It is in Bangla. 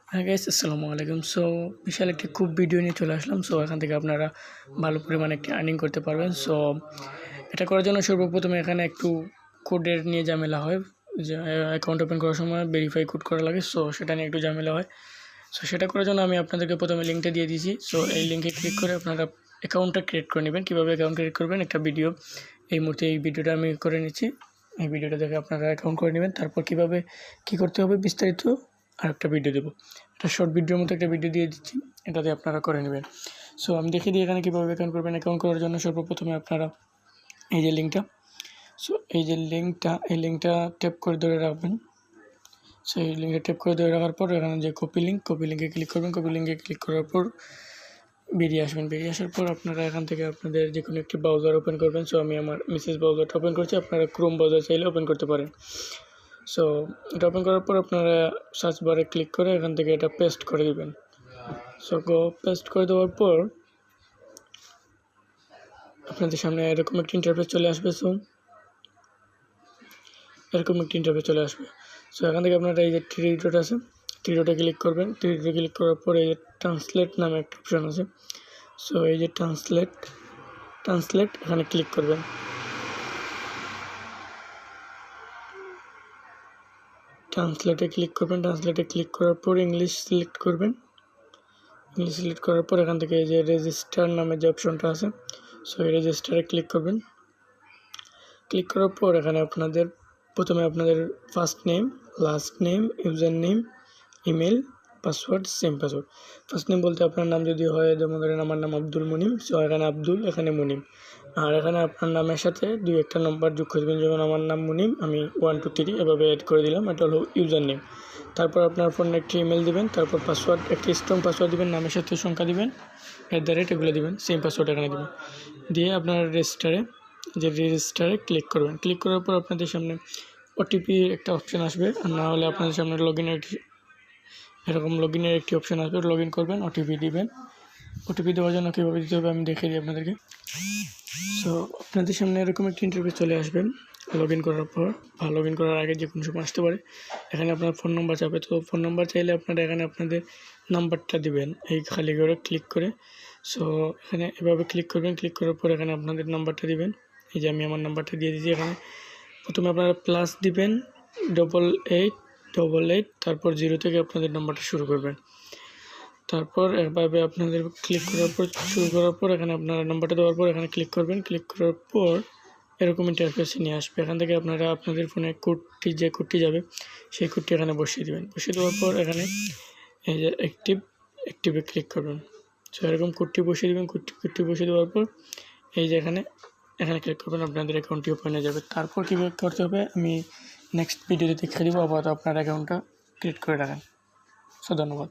হ্যাঁ গাইস, আসসালামু আলাইকুম। সো বিশাল একটি খুব ভিডিও নিয়ে চলে আসলাম। সো এখান থেকে আপনারা ভালো পরিমাণে একটি আর্নিং করতে পারবেন। সো এটা করার জন্য সর্বপ্রথমে এখানে একটু কোডের নিয়ে ঝামেলা হয়, যে অ্যাকাউন্ট ওপেন করার সময় ভেরিফাই কোড করা লাগে। সো সেটা নিয়ে একটু ঝামেলা হয়। সো সেটা করার জন্য আমি আপনাদেরকে প্রথমে লিঙ্কটা দিয়ে দিয়েছি। সো এই লিঙ্কে ক্লিক করে আপনারা অ্যাকাউন্টটা ক্রিয়েট করে নেবেন। কীভাবে অ্যাকাউন্ট ক্রিয়েট করবেন একটা ভিডিও এই মুহূর্তে এই ভিডিওটা আমি করে নিচ্ছি। এই ভিডিওটা দেখে আপনারা অ্যাকাউন্ট করে নেবেন। তারপর কীভাবে কী করতে হবে বিস্তারিত আরেকটা ভিডিও দেবো। একটা শর্ট ভিডিওর মতো একটা ভিডিও দিয়ে দিচ্ছি, এটাতে আপনারা করে নেবেন। সো আমি দেখিয়ে দিই এখানে কীভাবে অ্যাকাউন্ট করবেন। অ্যাকাউন্ট করার জন্য সর্বপ্রথমে আপনারা এই যে লিঙ্কটা, সো এই যে লিঙ্কটা ট্যাপ করে ধরে রাখবেন। সো এই লিঙ্কে ট্যাপ করে ধরে রাখার পর এখানে যে কপি লিঙ্কে ক্লিক করবেন। কপি লিঙ্কে ক্লিক করার পর বেরিয়ে আসবেন। বেরিয়ে আসার পর আপনারা এখান থেকে আপনাদের যে কোনো একটি ব্রাউজার ওপেন করবেন। সো আমি আমার মেসেজ ব্রাউজারটা ওপেন করছি, আপনারা ক্রোম ব্রাউজার চাইলে ওপেন করতে পারেন। সো এটা ওপেন করার পর আপনারা সার্চ বারে ক্লিক করে এখান থেকে এটা পেস্ট করে দেবেন। সো পেস্ট করে দেওয়ার পর আপনাদের সামনে এরকম একটি ইন্টারফেস চলে আসবে। সো এরকম একটি ইন্টারফেস চলে আসবে। সো এখান থেকে আপনারা এই যে থ্রি ডট আছে, থ্রি ডটে ক্লিক করবেন। থ্রি ডটে ক্লিক করার পর এই যে ট্রান্সলেট নামে একটা অপশান আছে। সো এই যে ট্রান্সলেট এখানে ক্লিক করবেন। ট্রান্সলেটে ক্লিক করার পর ইংলিশ সিলেক্ট করবেন। ইংলিশ সিলেক্ট করার পর এখান থেকে এই যে রেজিস্টার নামে যে অপশনটা আছে, সো এই রেজিস্টারে ক্লিক করবেন। ক্লিক করার পর এখানে প্রথমে আপনাদের first name, last name, user name, email, password, same password. First name বলতে আপনার নাম যদি হয়, যেমন ধরেন আমার নাম আব্দুল মুনিম, সো এখানে আব্দুল, এখানে মুনিম। আর এখানে আপনার নামের সাথে দুই একটা নম্বর যোগ করে দেবেন, যেমন আমার নাম মুনিম, আমি 1 2 3 এভাবে অ্যাড করে দিলাম। এটা হলো ইউজার নেম। তারপর আপনার ফোনে একটি ইমেল দিবেন। তারপর পাসওয়ার্ড, একটি স্ট্রং পাসওয়ার্ড দিবেন, নামের সাথে সংখ্যা দিবেন, @ এগুলো দিবেন, সেম পাসওয়ার্ড এখানে দিবেন। দিয়ে আপনার রেজিস্টারে ক্লিক করবেন। ক্লিক করার পর আপনাদের সামনে ওটিপি একটা অপশান আসবে, আর না হলে আপনাদের সামনে লগইনের একটি অপশান আসবে। লগ ইন করবেন, ওটিপি দিবেন। ওটিপি দেওয়ার জন্য কীভাবে দিতে হবে আমি দেখিয়ে দিই আপনাদেরকে। সো আপনাদের সামনে এরকম একটি ইন্টারফেস চলে আসবে লগ ইন করার পর, বা লগ ইন করার আগে যে কোনো সময় আসতে পারে। এখানে আপনার ফোন নম্বর চাবে, তো ফোন নম্বর চাইলে আপনারা এখানে আপনাদের নাম্বারটা দিবেন এই খালি করে ক্লিক করে। সো এখানে এভাবে ক্লিক করবেন। ক্লিক করার পর এখানে আপনাদের নাম্বারটা দিবেন। এই যে আমি আমার নাম্বারটা দিয়ে দিয়েছি। এখানে প্রথমে আপনারা প্লাস দিবেন 8888, তারপর 0 থেকে আপনাদের নাম্বারটা শুরু করবেন। তারপর এভাবে আপনাদের শুরু করার পর এখানে আপনারা নাম্বারটা দেওয়ার পর এখানে ক্লিক করবেন। ক্লিক করার পর এরকম ইন্টারফেসে নিয়ে আসবে। এখান থেকে আপনারা আপনাদের ফোনে যে কোডটি যাবে সেই কোডটি এখানে বসিয়ে দেবেন। বসিয়ে দেওয়ার পর এখানে এই যে অ্যাক্টিভে ক্লিক করবেন। সো এরকম কোডটি বসিয়ে দেবেন। কোডটি বসিয়ে দেওয়ার পর এই যে এখানে ক্লিক করবেন, আপনাদের অ্যাকাউন্টটি ওপেন হয়ে যাবে। তারপর কীভাবে করতে হবে আমি নেক্সট ভিডিওতে দেখিয়ে দেবো। আপাতত আপনার অ্যাকাউন্টটা ক্রিয়েট করে রাখেন। সো ধন্যবাদ।